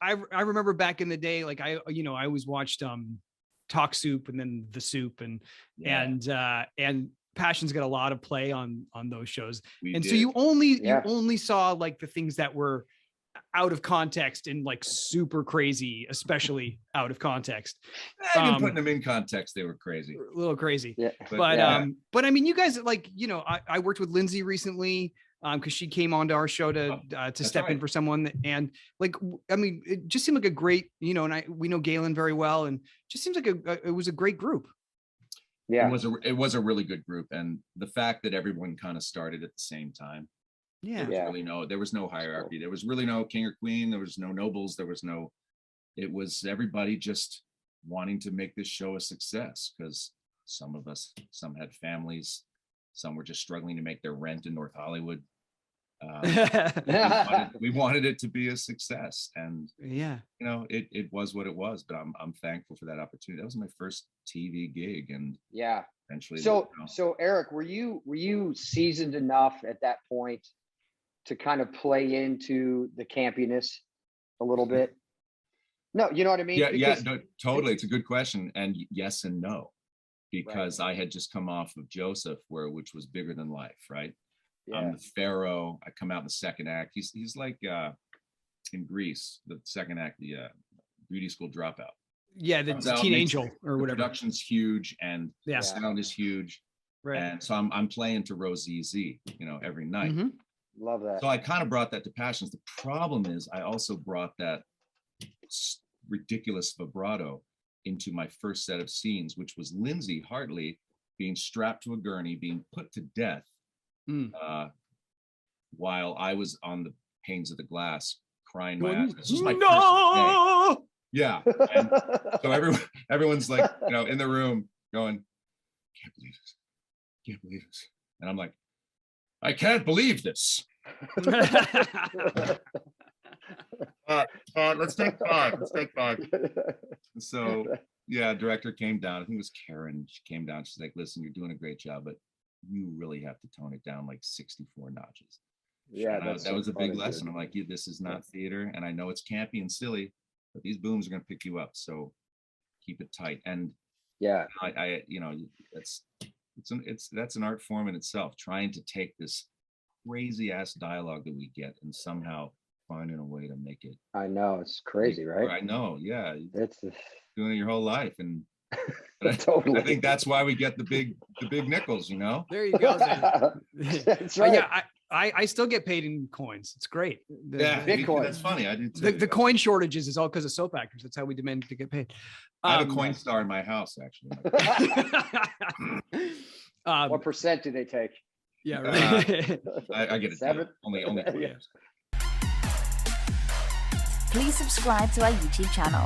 I remember back in the day, like I always watched Talk Soup and then The Soup and Passion's got a lot of play on those shows. So you only saw like the things that were out of context and like super crazy, especially out of context. Even putting them in context, they were crazy. A little crazy. Yeah. But I mean, you guys like, I worked with Lindsay recently because she came onto our show to step in for someone. And like, I mean, it just seemed like a great, and we know Galen very well, and just seems like it was a great group. Yeah, it was a really good group. And the fact that everyone kind of started at the same time. There was no hierarchy. There was really no king or queen. There was no nobles. It was everybody just wanting to make this show a success, because some had families, some were just struggling to make their rent in North Hollywood. We wanted it to be a success, and it was what it was. But I'm thankful for that opportunity. That was my first TV gig, and eventually. So Eric, were you seasoned enough at that point to kind of play into the campiness a little bit? No, you know what I mean? No, totally. It's a good question, and yes and no, because I had just come off of Joseph, which was bigger than life, right? I'm the Pharaoh. I come out in the second act. He's like in Greece, the second act, the beauty school dropout. Yeah, the teen angel or whatever. The production's huge, and the sound is huge, right? And so I'm playing to Rosie Z, every night. Mm-hmm. Love that. So I kind of brought that to Passions. The problem is I also brought that ridiculous vibrato into my first set of scenes, which was Lindsay Hartley being strapped to a gurney, being put to death, while I was on the panes of the glass crying my ass. This was my first day. Yeah. And so everyone's like, in the room going, can't believe this. And I'm like, I can't believe this. Let's take five. So director came down. I think it was Karen. She came down. She's like, listen, you're doing a great job, but you really have to tone it down like 64 notches. Yeah, that was a big lesson. I'm like, this is not theater, and I know it's campy and silly, but these booms are going to pick you up. So keep it tight. And that's an art form in itself, trying to take this crazy ass dialogue that we get and somehow finding a way to make it. I know, it's crazy, right? I know, yeah. It's doing it your whole life, and totally. I think that's why we get the big nickels, There you go. That's right. I still get paid in coins. It's great. Bitcoin. That's funny. I do too. The coin shortages is all because of soap actors. That's how we demand to get paid. I have a coin star in my house, actually. What percent do they take? Yeah, right. I get it. 7? Only 4 years. Please subscribe to our YouTube channel.